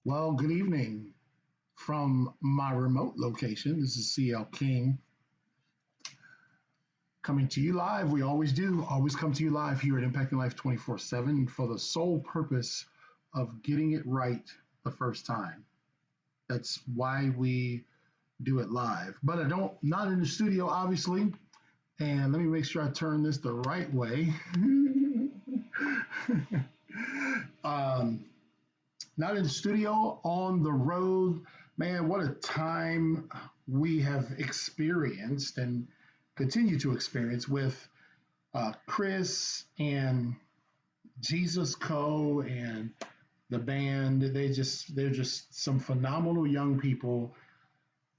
Well, good evening from my remote location. This is CL King coming to you live. We always do, always come to you live here at Impacting Life 24/7 for the sole purpose of getting it right the first time. That's why we do it live. But I don't, not in the studio, obviously. And let me make sure I turn this the right way. um, Not in the studio, on the road. Man, what a time we have experienced and continue to experience with Chris and Jesus Co. and the band. They're just some phenomenal young people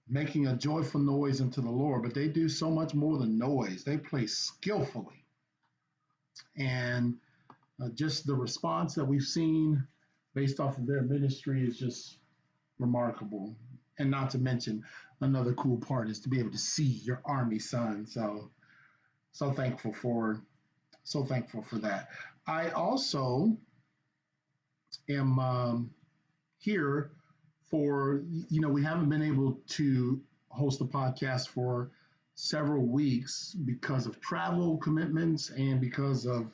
making a joyful noise unto the Lord. But they do so much more than noise. They play skillfully, and just the response that we've seen based off of their ministry is just remarkable. And not to mention, another cool part is to be able to see your Army son. So thankful for that. I also am here for, we haven't been able to host a podcast for several weeks because of travel commitments and because of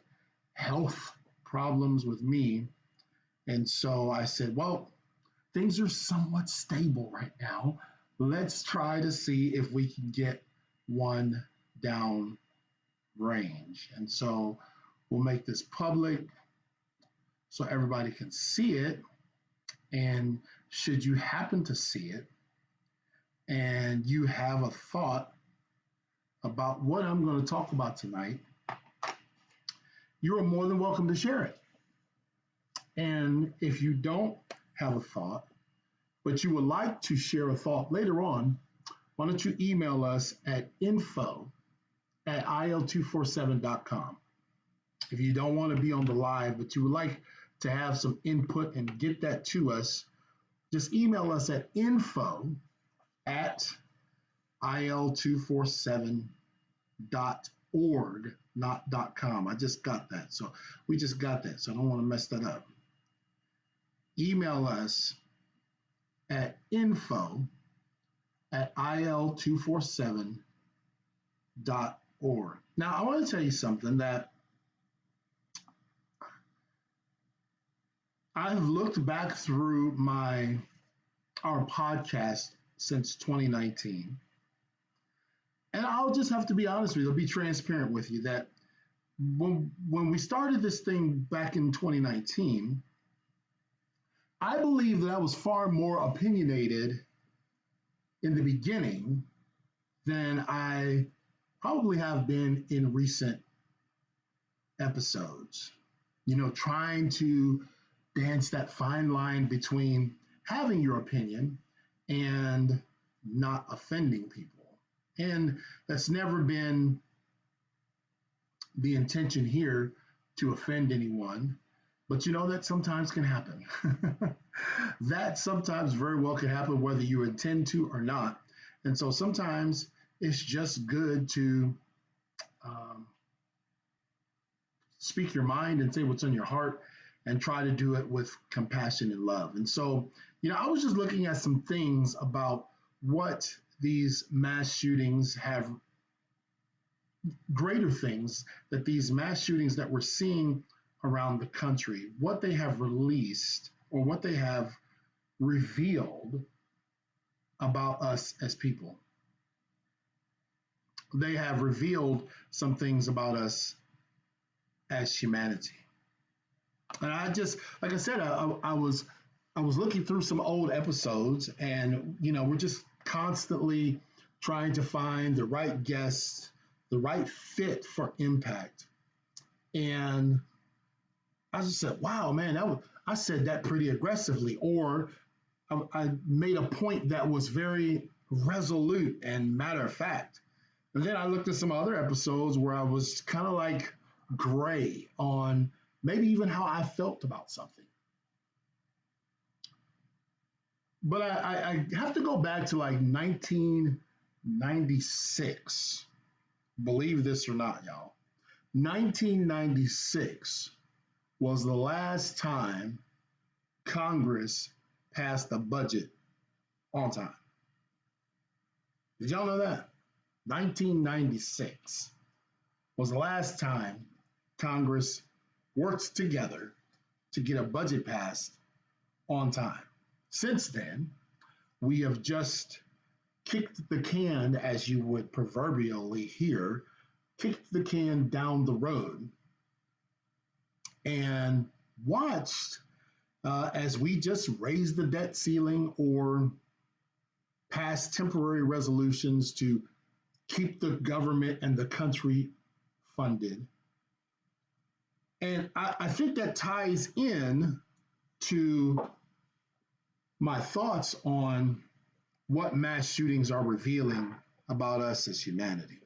health problems with me. And so I said, well, things are somewhat stable right now. Let's try to see if we can get one down range. And so we'll make this public so everybody can see it. And should you happen to see it and you have a thought about what I'm going to talk about tonight, you are more than welcome to share it. And if you don't have a thought, but you would like to share a thought later on, why don't you email us at info@il247.com. If you don't want to be on the live, but you would like to have some input and get that to us, just email us at info@il247.org, not .com. I just got that. So we just got that. So I don't want to mess that up. Email us at info@il247.org. Now, I want to tell you something that I've looked back through our podcast since 2019, and I'll just have to be honest with you, I'll be transparent with you that when we started this thing back in 2019, I believe that I was far more opinionated in the beginning than I probably have been in recent episodes. Trying to dance that fine line between having your opinion and not offending people. And that's never been the intention here to offend anyone. But that sometimes can happen. That sometimes very well can happen whether you intend to or not. And so sometimes it's just good to speak your mind and say what's on your heart and try to do it with compassion and love. And so, I was just looking at some things about what these mass shootings have, greater things that these mass shootings that we're seeing around the country, what they have released or what they have revealed about us as people. They have revealed some things about us as humanity. And I just, like I said, I was looking through some old episodes, and we're just constantly trying to find the right guest, the right fit for impact. And I just said, wow, man, I said that pretty aggressively, or I made a point that was very resolute and matter of fact. And then I looked at some other episodes where I was kind of like gray on maybe even how I felt about something. But I have to go back to like 1996. Believe this or not, y'all. 1996 was the last time Congress passed a budget on time. Did y'all know that? 1996 was the last time Congress worked together to get a budget passed on time. Since then, we have just kicked the can, as you would proverbially hear, kicked the can down the road and watched as we just raised the debt ceiling or passed temporary resolutions to keep the government and the country funded. And I think that ties in to my thoughts on what mass shootings are revealing about us as humanity,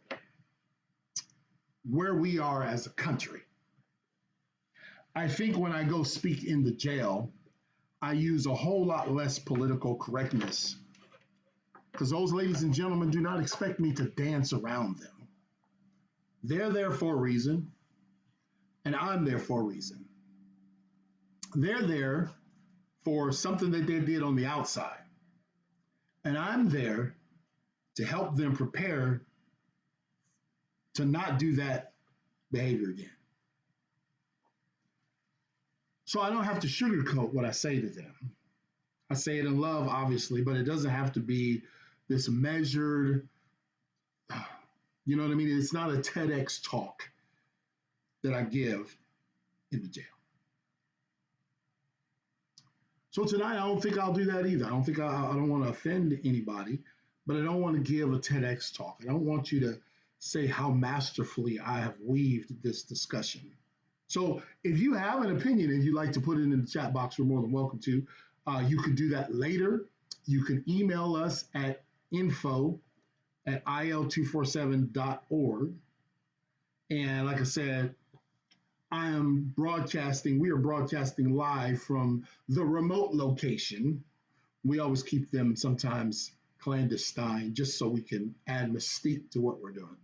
where we are as a country. I think when I go speak in the jail, I use a whole lot less political correctness because those ladies and gentlemen do not expect me to dance around them. They're there for a reason, and I'm there for a reason. They're there for something that they did on the outside, and I'm there to help them prepare to not do that behavior again. So I don't have to sugarcoat what I say to them. I say it in love, obviously, but it doesn't have to be this measured, you know what I mean? It's not a TEDx talk that I give in the jail. So tonight, I don't think I'll do that either. I don't want to offend anybody, but I don't want to give a TEDx talk. I don't want you to say how masterfully I have weaved this discussion. So if you have an opinion and you'd like to put it in the chat box, you're more than welcome to. You can do that later. You can email us at info@il247.org. And like I said, we are broadcasting live from the remote location. We always keep them sometimes clandestine just so we can add mystique to what we're doing.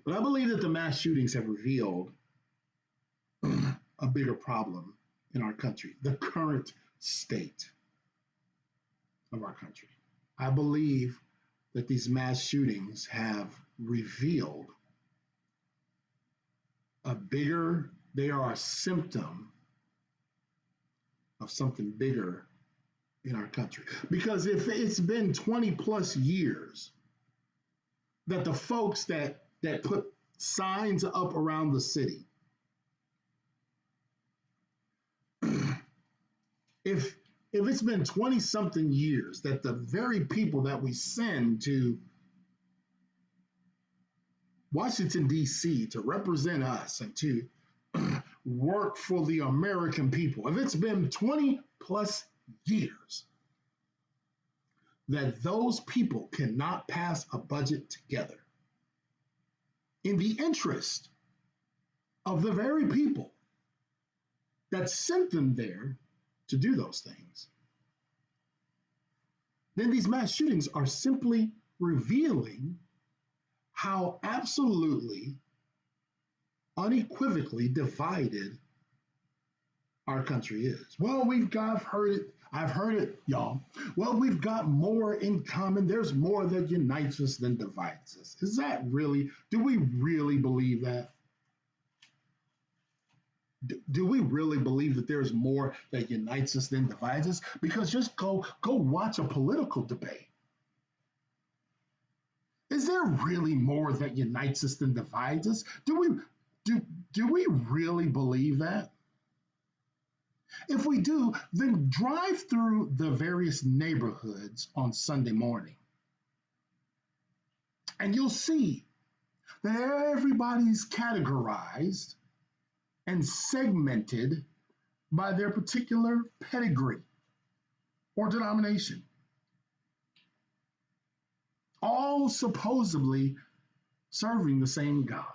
But I believe that the mass shootings have revealed a bigger problem in our country, the current state of our country. I believe that these mass shootings have revealed they are a symptom of something bigger in our country. Because if it's been 20 plus years that the folks that put signs up around the city, if it's been 20 something years that the very people that we send to Washington, D.C. to represent us and to work for the American people, if it's been 20 plus years that those people cannot pass a budget together in the interest of the very people that sent them there to do those things, then these mass shootings are simply revealing how absolutely, unequivocally divided our country is. Well, I've heard it, y'all. Well, we've got more in common. There's more that unites us than divides us. Is that really, do we really believe that? Do we really believe that there's more that unites us than divides us? Because just go watch a political debate. Is there really more that unites us than divides us? Do we really believe that? If we do, then drive through the various neighborhoods on Sunday morning, and you'll see that everybody's categorized and segmented by their particular pedigree or denomination, all supposedly serving the same God.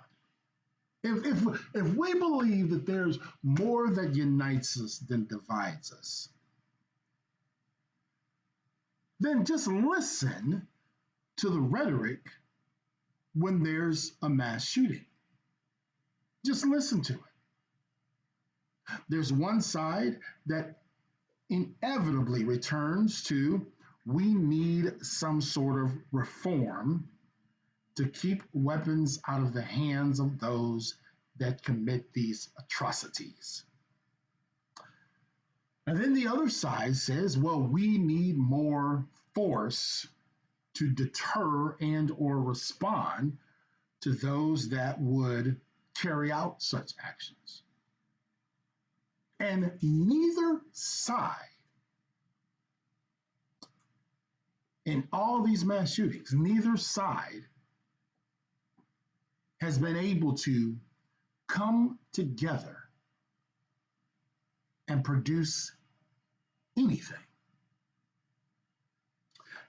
If we believe that there's more that unites us than divides us, then just listen to the rhetoric when there's a mass shooting. Just listen to it. There's one side that inevitably returns to we need some sort of reform to keep weapons out of the hands of those that commit these atrocities. And then the other side says, well, we need more force to deter and or respond to those that would carry out such actions. And neither side in all these mass shootings, neither side has been able to come together and produce anything.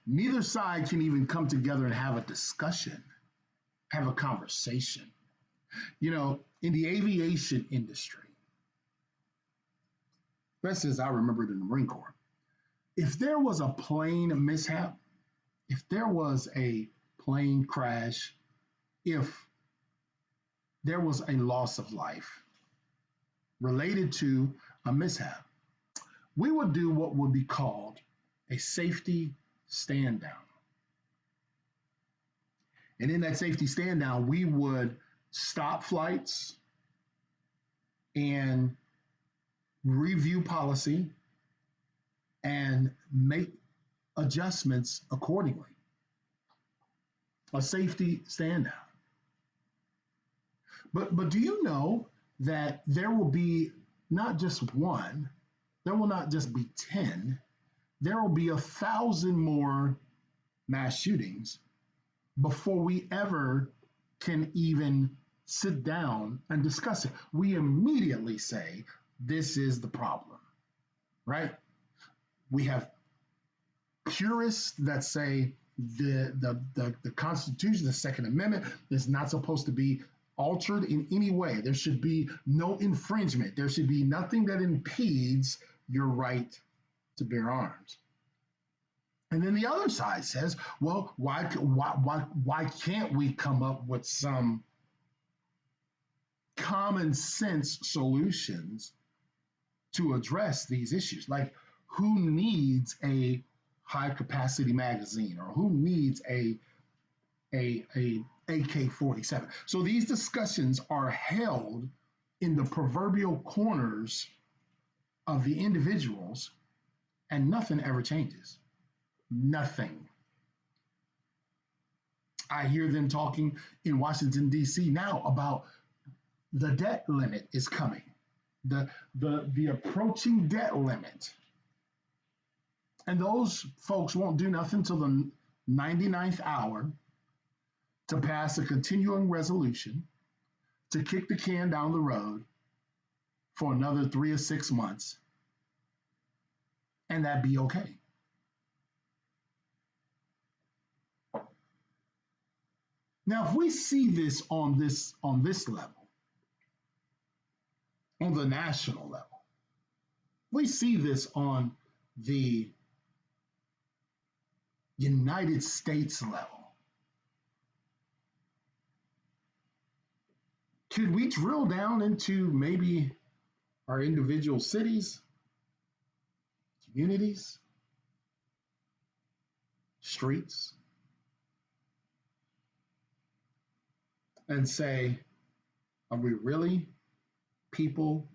Neither side can even come together and have a discussion, have a conversation. You know, in the aviation industry, best as I remember it in the Marine Corps, if there was a plane mishap, if there was a plane crash, if there was a loss of life related to a mishap, we would do what would be called a safety stand down. And in that safety stand down, we would stop flights and review policy and make adjustments accordingly. A safety stand down. But do you know that there will be not just one, there will not just be 10, there will be 1,000 more mass shootings before we ever can even sit down and discuss it. We immediately say, this is the problem, right? We have purists that say the Constitution, the Second Amendment, is not supposed to be altered in any way. There should be no infringement. There should be nothing that impedes your right to bear arms. And then the other side says, well, why can't we come up with some common sense solutions to address these issues? Like, who needs a high capacity magazine, or who needs a AK-47? So these discussions are held in the proverbial corners of the individuals, and nothing ever changes. Nothing. I hear them talking in Washington, D.C. now about the debt limit is coming, the approaching debt limit. And those folks won't do nothing till the 99th hour to pass a continuing resolution to kick the can down the road for another 3 or 6 months, and that'd be okay. Now, if we see this on this level, on the national level, we see this on the United States level, could we drill down into maybe our individual cities, communities, streets, and say, are we really people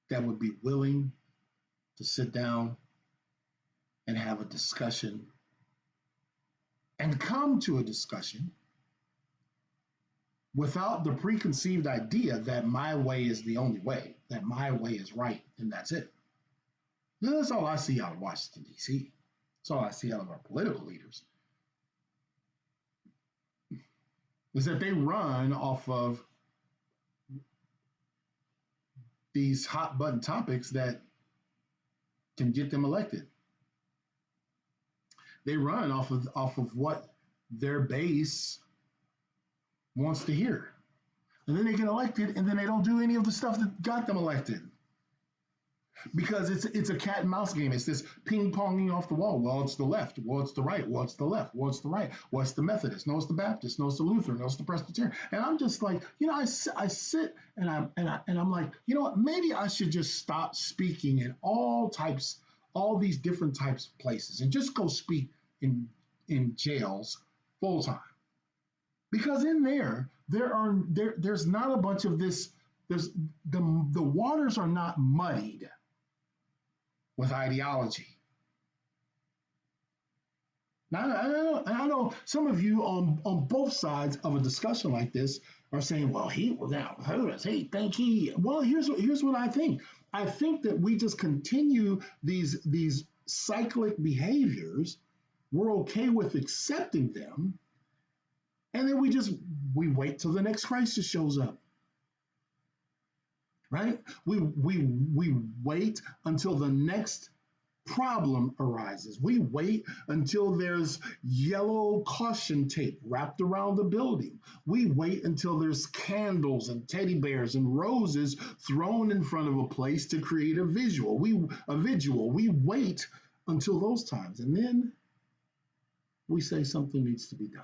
that would be willing to sit down and have a discussion and come to a discussion without the preconceived idea that my way is the only way, that my way is right, and that's it? That's all I see out of Washington, D.C. That's all I see out of our political leaders, is that they run off of these hot button topics that can get them elected. They run off of what their base wants to hear. And then they get elected, and then they don't do any of the stuff that got them elected. because it's a cat and mouse game. It's this ping ponging off the wall. Well, it's the left. Well, it's the right. Well, it's the left. Well, it's the right. Well, it's the Methodist. No, it's the Baptist. No, it's the Lutheran. No, it's the Presbyterian. And I'm just like, I sit and I'm like, you know what? Maybe I should just stop speaking in all these different types of places, and just go speak in jails full time. Because in there's not a bunch of this. There's the waters are not muddied with ideology. Now, I know some of you on both sides of a discussion like this are saying, well, he was out. Who does he think he? Well, here's what I think. I think that we just continue these cyclic behaviors. We're okay with accepting them, and then we wait till the next crisis shows up. Right? We wait until the next problem arises. We wait until there's yellow caution tape wrapped around the building. We wait until there's candles and teddy bears and roses thrown in front of a place to create a visual. We wait until those times, and then we say something needs to be done.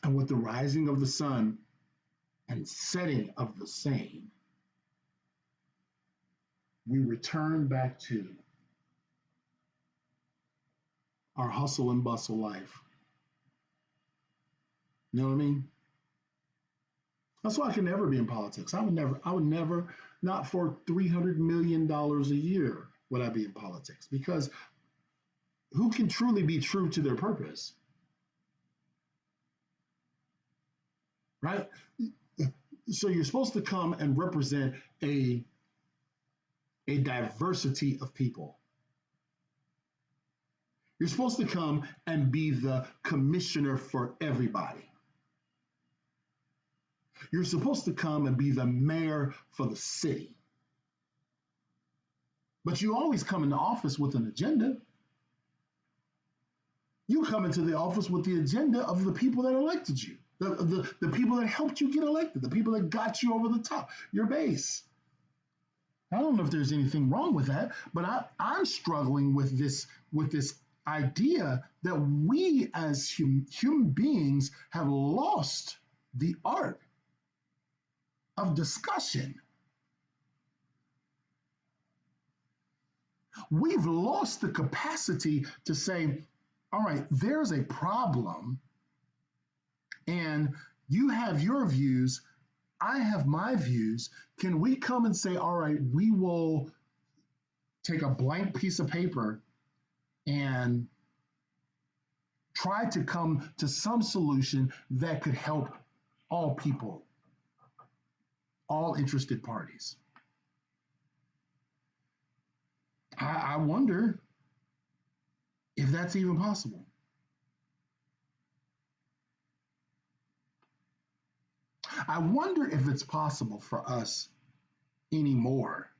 And with the rising of the sun and setting of the same, we return back to our hustle and bustle life. You know what I mean? That's why I can never be in politics. I would never, not for $300 million a year would I be in politics. Because who can truly be true to their purpose? Right? So you're supposed to come and represent a diversity of people. You're supposed to come and be the commissioner for everybody. You're supposed to come and be the mayor for the city. But you always come into office with an agenda. You come into the office with the agenda of the people that elected you, the people that helped you get elected, the people that got you over the top, your base. I don't know if there's anything wrong with that, but I'm struggling with this idea that we as human beings have lost the art of discussion. We've lost the capacity to say, all right, there's a problem, and you have your views, I have my views. Can we come and say, all right, we will take a blank piece of paper and try to come to some solution that could help all people, all interested parties? I wonder if that's even possible. I wonder if it's possible for us anymore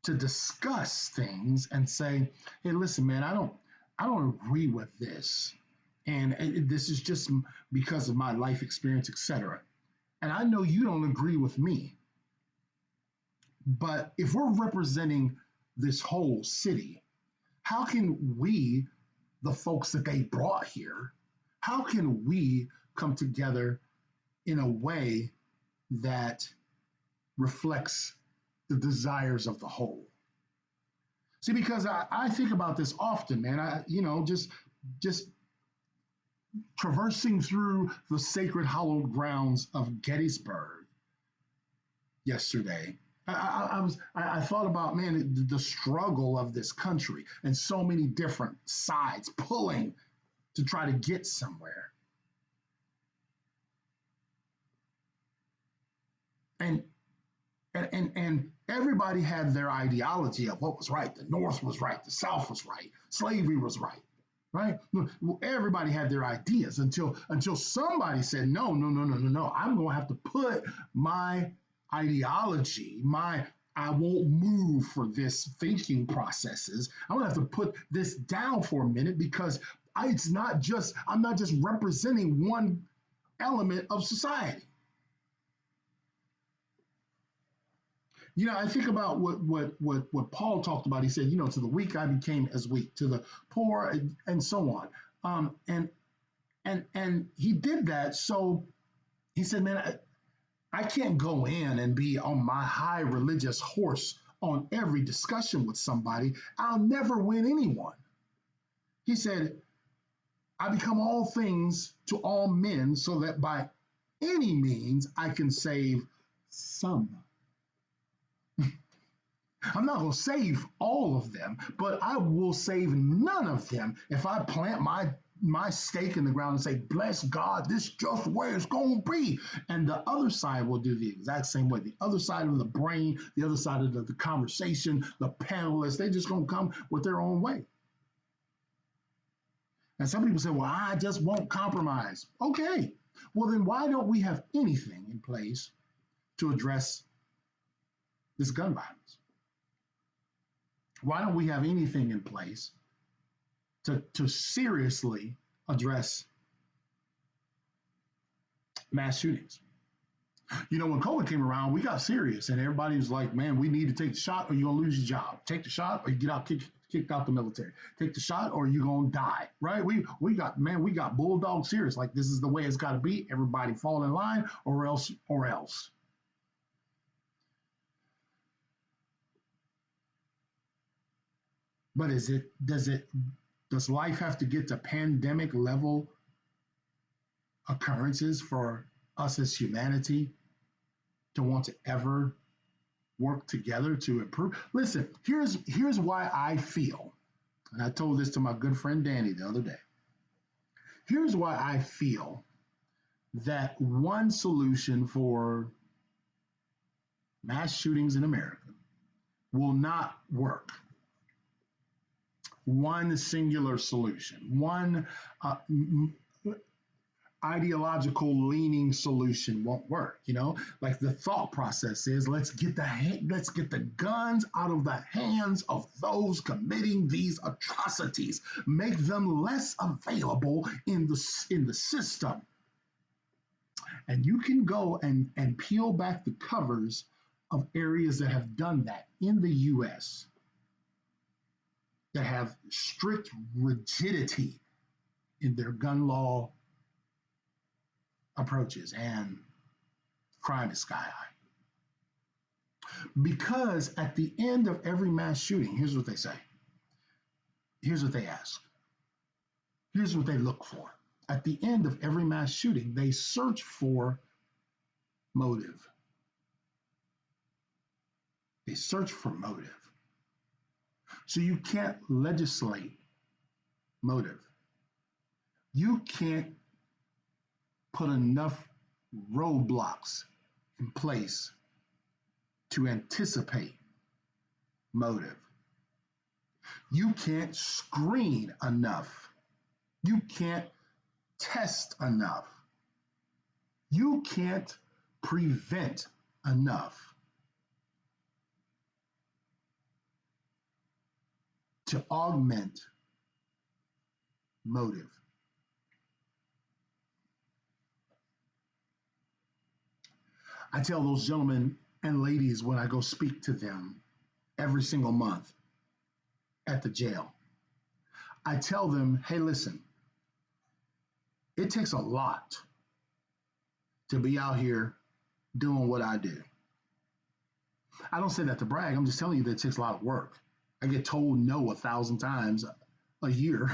to discuss things and say, hey, listen, man, I don't agree with this. And this is just because of my life experience, etc. And I know you don't agree with me. But if we're representing this whole city, how can we, the folks that they brought here, how can we come together in a way that reflects the desires of the whole? See, because I think about this often, man. Just traversing through the sacred hallowed grounds of Gettysburg yesterday. I thought about, man, the struggle of this country and so many different sides pulling to try to get somewhere. And everybody had their ideology of what was right. The North was right. The South was right. Slavery was right. Right? Everybody had their ideas until somebody said, no. I'm going to have to put my ideology, I won't move for this thinking processes. I'm going to have to put this down for a minute because I'm not just representing one element of society. I think about what Paul talked about. He said, to the weak I became as weak, to the poor, and so on. And he did that. So he said, man, I can't go in and be on my high religious horse on every discussion with somebody. I'll never win anyone. He said, I become all things to all men so that by any means I can save some. I'm not going to save all of them, but I will save none of them if I plant my stake in the ground and say, bless God, this just where it's going to be. And the other side will do the exact same way. The other side of the brain, the other side of the conversation, the panelists, they just going to come with their own way. And some people say, well, I just won't compromise. Okay. Well, then why don't we have anything in place to address this gun violence? Why don't we have anything in place to seriously address mass shootings? When COVID came around, we got serious and everybody was like, man, we need to take the shot or you're going to lose your job. Take the shot or you get out kicked out the military. Take the shot or you're going to die, right? We got bulldog serious. Like, this is the way it's got to be. Everybody fall in line or else. But does life have to get to pandemic level occurrences for us as humanity to want to ever work together to improve? Listen, here's why I feel, and I told this to my good friend Danny the other day. Here's why I feel that one solution for mass shootings in America will not work. One singular solution, one ideological leaning solution won't work. Like the thought process is, let's get the guns out of the hands of those committing these atrocities, make them less available in the system. And you can go and peel back the covers of areas that have done that in the US, that have strict rigidity in their gun law approaches, and crime is sky high. Because at the end of every mass shooting, here's what they say. Here's what they ask. Here's what they look for. At the end of every mass shooting, they search for motive. They search for motive. So you can't legislate motive. You can't put enough roadblocks in place to anticipate motive. You can't screen enough. You can't test enough. You can't prevent enough to augment motive. I tell those gentlemen and ladies when I go speak to them every single month at the jail, I tell them, hey, listen, it takes a lot to be out here doing what I do. I don't say that to brag. I'm just telling you that it takes a lot of work. I get told no 1,000 times a year.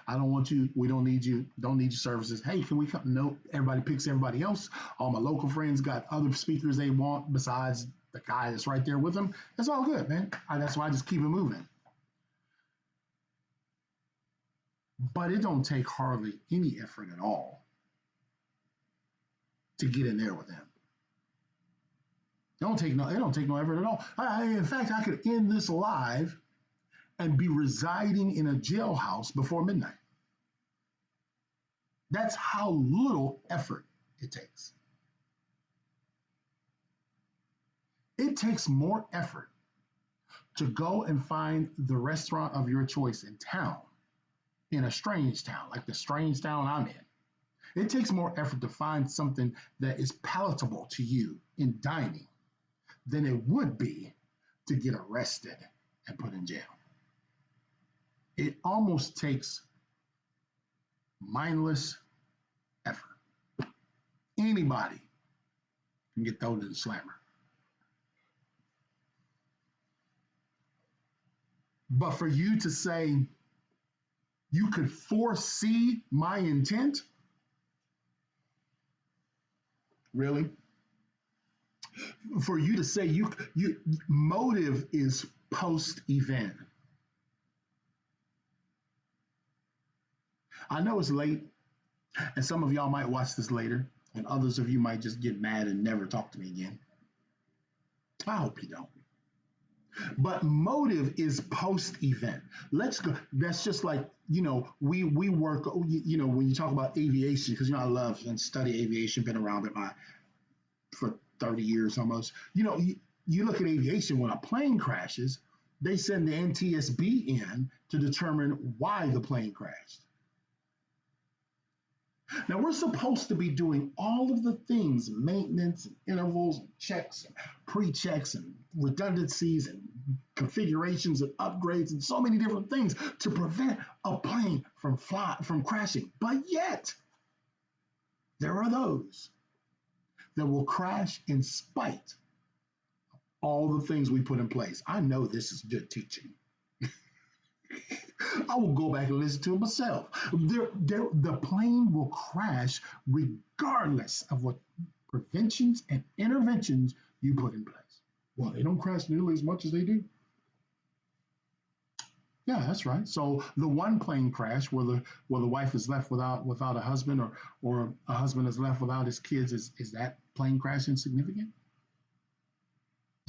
I don't want you. We don't need you. Don't need your services. Hey, can we come? No, everybody picks everybody else. All my local friends got other speakers they want besides the guy that's right there with them. That's all good, man. That's why I just keep it moving. But it don't take hardly any effort at all to get in there with them. It don't take no effort at all. In fact, I could end this live and be residing in a jailhouse before midnight. That's how little effort it takes. It takes more effort to go and find the restaurant of your choice in town, in a strange town, like the strange town I'm in. It takes more effort to find something that is palatable to you in dining than it would be to get arrested and put in jail. It almost takes mindless effort. Anybody can get thrown in the slammer. But for you to say you could foresee my intent, really? For you to say you motive is post event. I know it's late, and some of y'all might watch this later, and others of you might just get mad and never talk to me again. I hope you don't. But motive is post event. Let's go. That's just like, we work, when you talk about aviation, because I love and study aviation, been around it for 30 years almost. You look at aviation, when a plane crashes, they send the NTSB in to determine why the plane crashed. Now, we're supposed to be doing all of the things, maintenance, and intervals, and checks, and pre-checks, and redundancies, and configurations, and upgrades, and so many different things to prevent a plane from crashing. But yet, there are those that will crash in spite of all the things we put in place. I know this is good teaching. I will go back and listen to it myself. The plane will crash regardless of what preventions and interventions you put in place. Well, they don't crash nearly as much as they do. Yeah, that's right. So the one plane crash where the wife is left without a husband, or a husband is left without his kids, is that plane crash insignificant?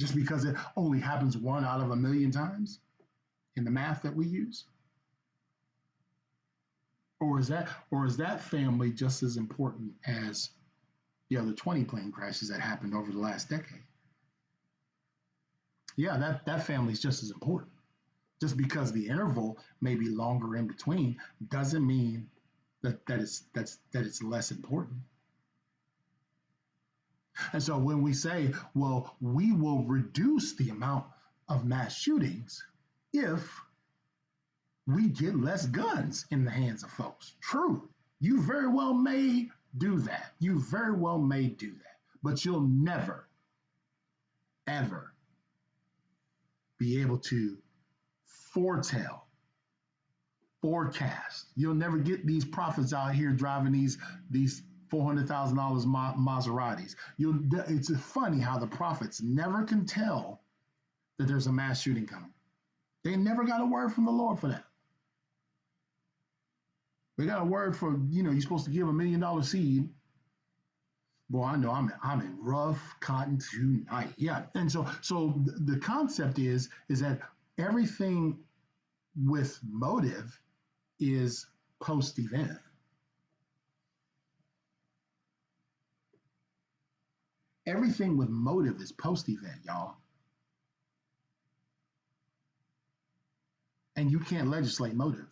Just because it only happens 1 out of 1,000,000 times in the math that we use? Or is that family just as important as the other 20 plane crashes that happened over the last decade? Yeah, that family is just as important. Just because the interval may be longer in between doesn't mean that it's less important. And so when we say, well, we will reduce the amount of mass shootings if we get less guns in the hands of folks. True. You very well may do that. You very well may do that. But you'll never, ever be able to forecast. You'll never get these prophets out here driving these $400,000 Maseratis. It's funny how the prophets never can tell that there's a mass shooting coming. They never got a word from the Lord for that. We got a word for, you're supposed to give $1 million seed. Boy, I know I'm in rough cotton tonight. Yeah. And so the concept is that everything with motive is post-event. Everything with motive is post-event, y'all. And you can't legislate motive.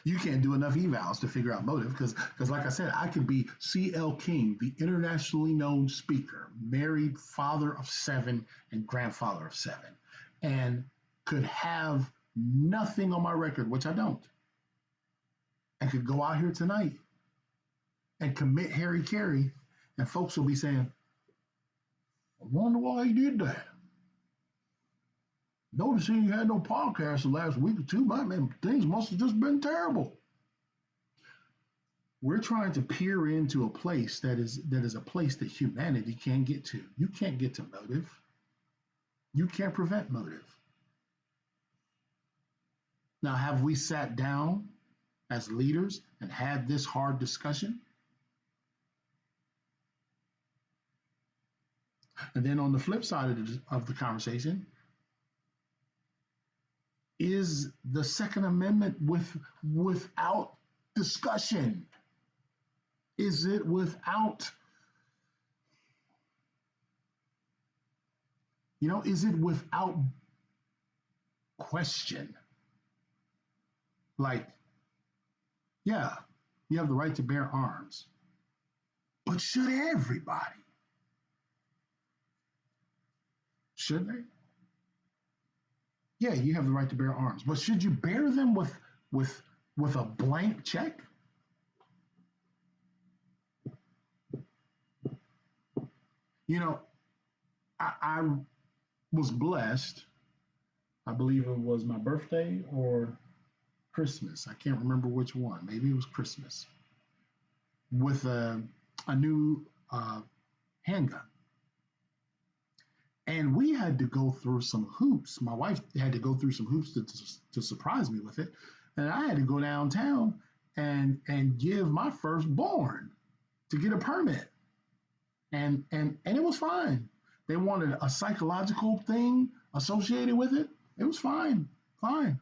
You can't do enough evals to figure out motive because like I said, I could be C.L. King, the internationally known speaker, married, father of 7, and grandfather of 7, and could have nothing on my record, which I don't, and could go out here tonight and commit Harry Carey, and folks will be saying, I wonder why he did that. Noticing you had no podcast the last week or two, man, things must have just been terrible. We're trying to peer into a place that is a place that humanity can't get to. You can't get to motive. You can't prevent motive. Now, have we sat down as leaders and had this hard discussion? And then on the flip side of the conversation, is the Second Amendment without discussion? Is it without, is it without question? Like, yeah, you have the right to bear arms, but should everybody? Should they? Yeah, you have the right to bear arms, but should you bear them with with a blank check? You know, I was blessed. I believe it was my birthday or Christmas. I can't remember which one. Maybe it was Christmas with a new handgun. And we had to go through some hoops. My wife had to go through some hoops to surprise me with it. And I had to go downtown and give my firstborn to get a permit. And it was fine. They wanted a psychological thing associated with it. It was fine. Fine.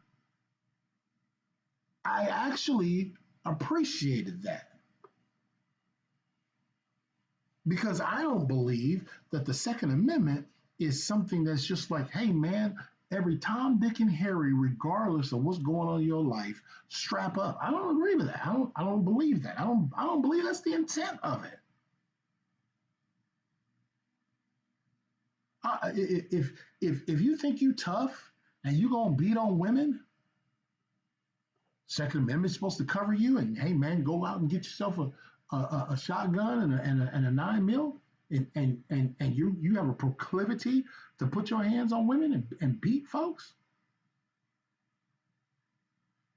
I actually appreciated that because I don't believe that the Second Amendment is something that's just like, hey man, every Tom, Dick, and Harry, regardless of what's going on in your life, strap up. I don't agree with that. I don't believe that. I don't believe that's the intent of it. If you think you tough and you gonna beat on women, Second Amendment's supposed to cover you, and hey man, go out and get yourself a shotgun and a 9 mil, and you have a proclivity to put your hands on women and beat folks.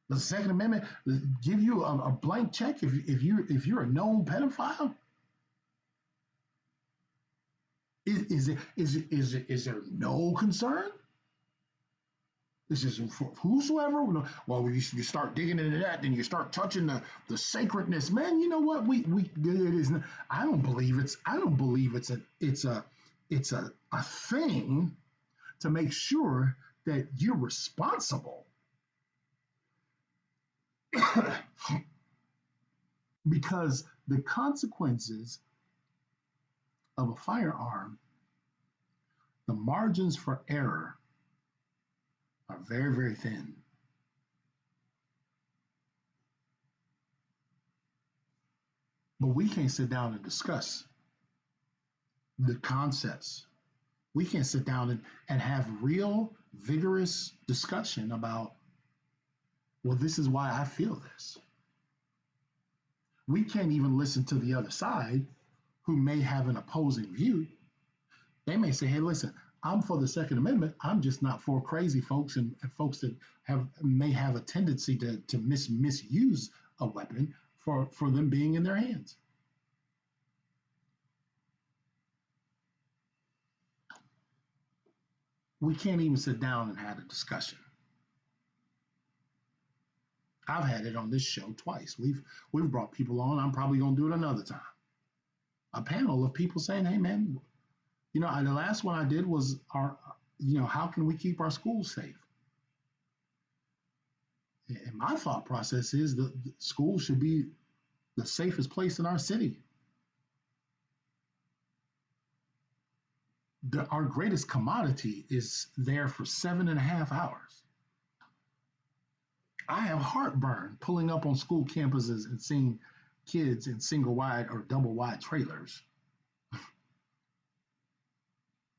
The Second Amendment give you a blank check if you're a known pedophile. Is there no concern? This is for whosoever. Well, you start digging into that, then you start touching the sacredness. Man, you know what? We it is. I don't believe it's. I don't believe it's a thing to make sure that you're responsible because the consequences of a firearm, the margins for error are very, very thin. But we can't sit down and discuss the concepts. We can't sit down and have real, vigorous discussion about, well, this is why I feel this. We can't even listen to the other side who may have an opposing view. They may say, hey, listen, I'm for the Second Amendment. I'm just not for crazy folks and folks that may have a tendency to misuse a weapon for them being in their hands. We can't even sit down and have a discussion. I've had it on this show twice. We've brought people on. I'm probably gonna do it another time. A panel of people saying, "Hey, man, the last one I did was how can we keep our schools safe?" And my thought process is that schools should be the safest place in our city. Our greatest commodity is there for 7.5 hours. I have heartburn pulling up on school campuses and seeing kids in single wide or double wide trailers.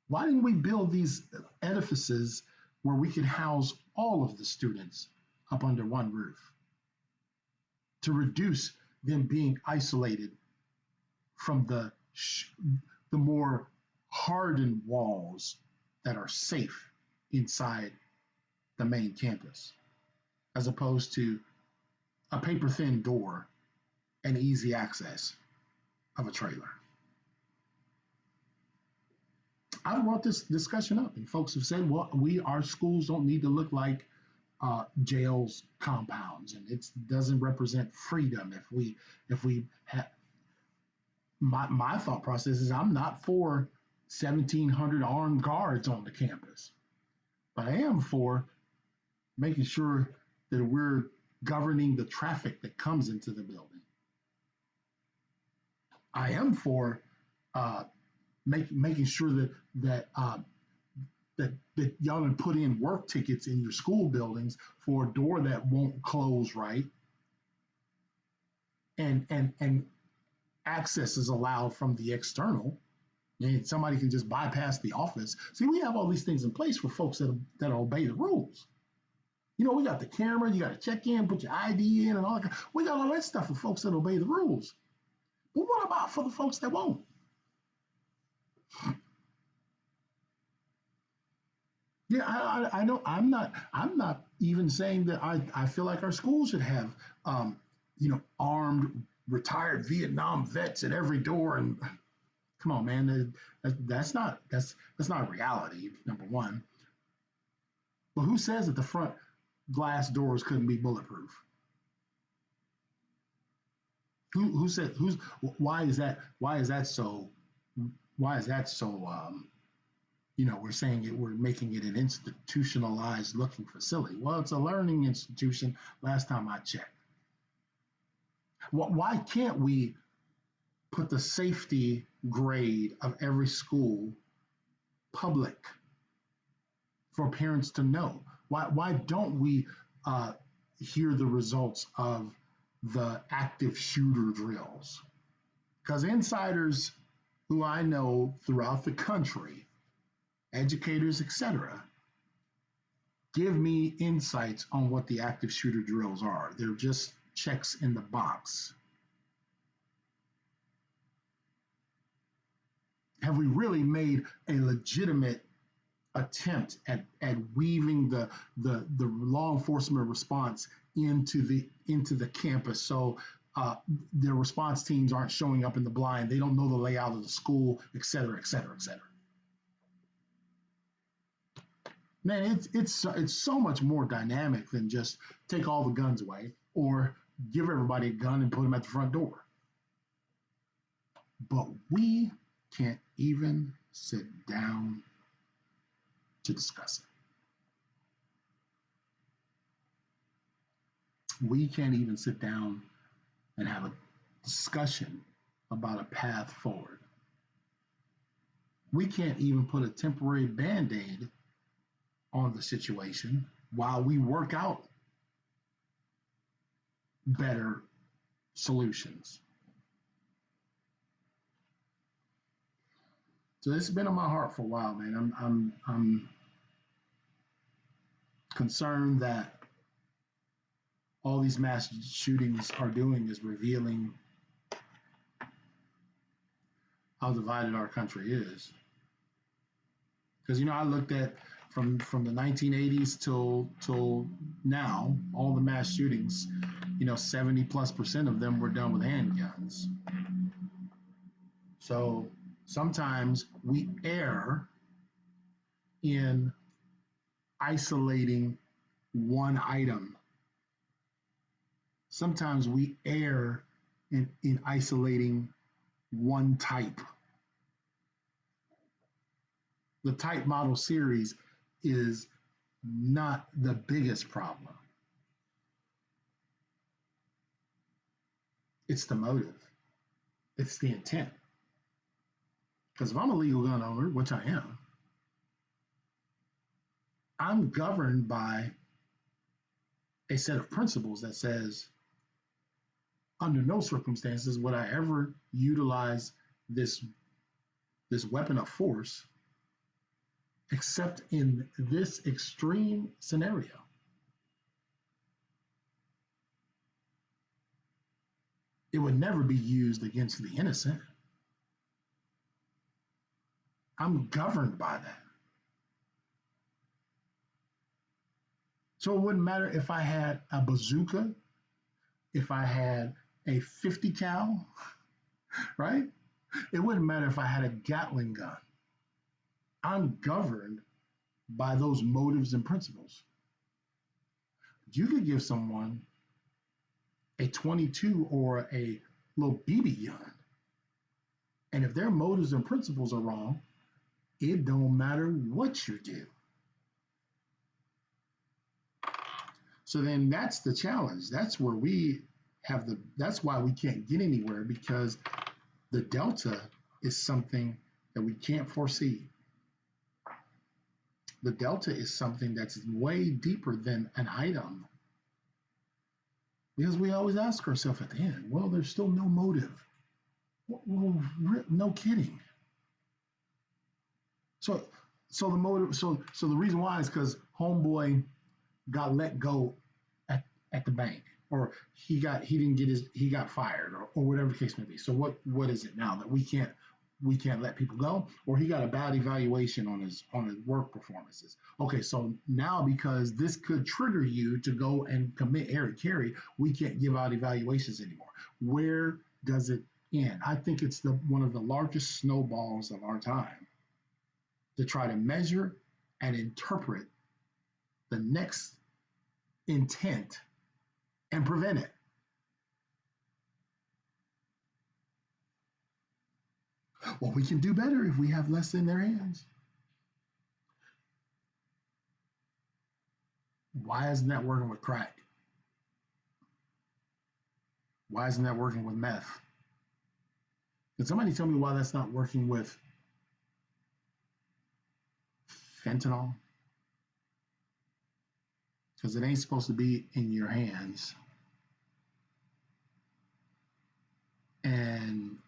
Why didn't we build these edifices where we could house all of the students up under one roof to reduce them being isolated from the more hardened walls that are safe inside the main campus, as opposed to a paper thin door and easy access of a trailer? I brought this discussion up, and folks have said, "Well, our schools don't need to look like jails compounds, and it doesn't represent freedom if we have." My thought process is I'm not for 1,700 armed guards on the campus, but I am for making sure that we're governing the traffic that comes into the building. I am for uh, making sure that y'all can put in work tickets in your school buildings for a door that won't close right, and access is allowed from the external. And somebody can just bypass the office. See, we have all these things in place for folks that obey the rules. We got the camera, you got to check in, put your ID in, and all that. We got all that stuff for folks that obey the rules. But what about for the folks that won't? Yeah, I know. I'm not even saying that I feel like our schools should have, armed retired Vietnam vets at every door. And come on, man, that's not reality. Number one, but who says that the front glass doors couldn't be bulletproof? Who said who's why is that so why is that so we're making it an institutionalized looking facility. Well, it's a learning institution last time I checked. Why can't we put the safety grade of every school public for parents to know? Why don't we uh, hear the results of the active shooter drills? Because insiders who I know throughout the country, educators, etc., give me insights on what the active shooter drills are. They're just checks in the box. Have we really made a legitimate attempt at weaving the law enforcement response into the campus, so their response teams aren't showing up in the blind, they don't know the layout of the school, et cetera, et cetera, et cetera? Man, it's so much more dynamic than just take all the guns away or give everybody a gun and put them at the front door. But we can't even sit down to discuss it. We can't even sit down and have a discussion about a path forward. We can't even put a temporary band aid on the situation while we work out better solutions. So this has been on my heart for a while, man. I'm concerned that all these mass shootings are doing is revealing how divided our country is. Because I looked at from the 1980s till now, all the mass shootings, 70+% of them were done with handguns. So sometimes we err in isolating one item. Sometimes we err in isolating one type. The type model series is not the biggest problem. It's the motive. It's the intent. Because if I'm a legal gun owner, which I am, I'm governed by a set of principles that says, under no circumstances would I ever utilize this weapon of force except in this extreme scenario. It would never be used against the innocent. I'm governed by that. So it wouldn't matter if I had a bazooka, if I had a 50 cal, right? It wouldn't matter if I had a Gatling gun. I'm governed by those motives and principles. You could give someone a 22 or a little BB gun, and if their motives and principles are wrong, it don't matter what you do. So then that's the challenge. That's where that's why we can't get anywhere, because the delta is something that we can't foresee. The delta is something that's way deeper than an item. Because we always ask ourselves at the end, well, there's still no motive. Well, no kidding. So so the motive so the reason why is because homeboy got let go at the bank, or he didn't get he got fired, or whatever the case may be. So what is it now that we can't let people go, or he got a bad evaluation on his work performances? Okay, so now because this could trigger you to go and commit Eric Carey, we can't give out evaluations anymore. Where does it end? I think it's the one of the largest snowballs of our time to try to measure and interpret the next intent and prevent it. Well, we can do better if we have less in their hands. Why isn't that working with crack? Why isn't that working with meth? Can somebody tell me why that's not working with fentanyl? Because it ain't supposed to be in your hands. And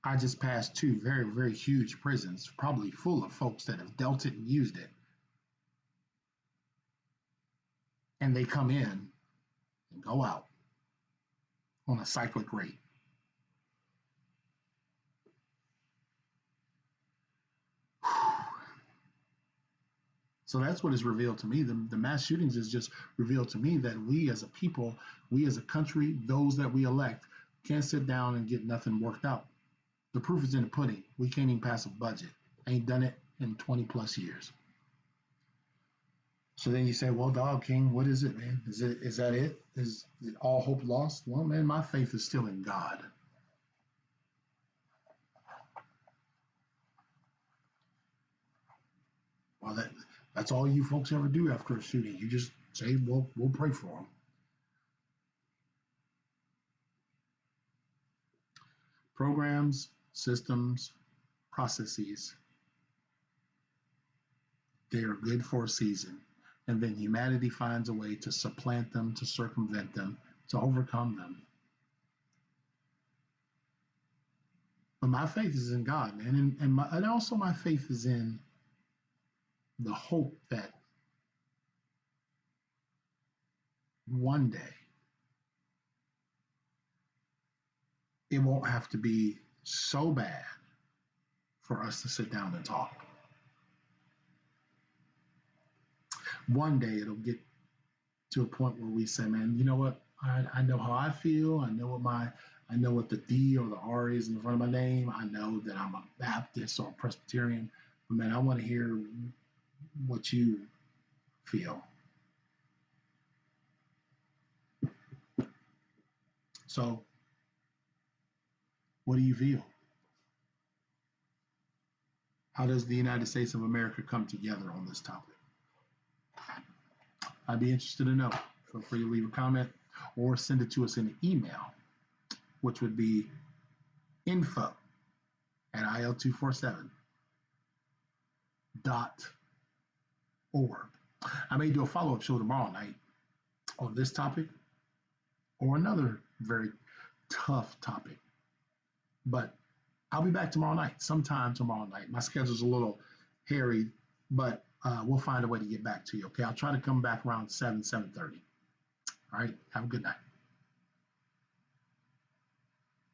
I just passed two very, very huge prisons, probably full of folks that have dealt it and used it. And they come in and go out on a cyclic rate. So that's what is revealed to me. The mass shootings is just revealed to me that we as a people, we as a country, those that we elect, can't sit down and get nothing worked out. The proof is in the pudding. We can't even pass a budget. Ain't done it in 20 plus years. So then you say, well, Dog King, what is it, man? Is that it? Is all hope lost? Well, man, my faith is still in God. Well, that's all you folks ever do after a shooting. You just say, well, we'll pray for them. Programs, systems, processes, they are good for a season. And then humanity finds a way to supplant them, to circumvent them, to overcome them. But my faith is in God, man. And also my faith is in the hope that one day it won't have to be so bad for us to sit down and talk. One day it'll get to a point where we say, man, you know what? I know how I feel. I know what the D or the R is in the front of my name. I know that I'm a Baptist or a Presbyterian. But man, I want to hear what you feel. So, what do you feel? How does the United States of America come together on this topic? I'd be interested to know. Feel free to leave a comment or send it to us in an email, which would be info at il247.org. I may do a follow-up show tomorrow night on this topic or another very tough topic. But I'll be back tomorrow night, sometime tomorrow night. My schedule's a little hairy, but we'll find a way to get back to you. Okay, I'll try to come back around 7:30. All right, have a good night.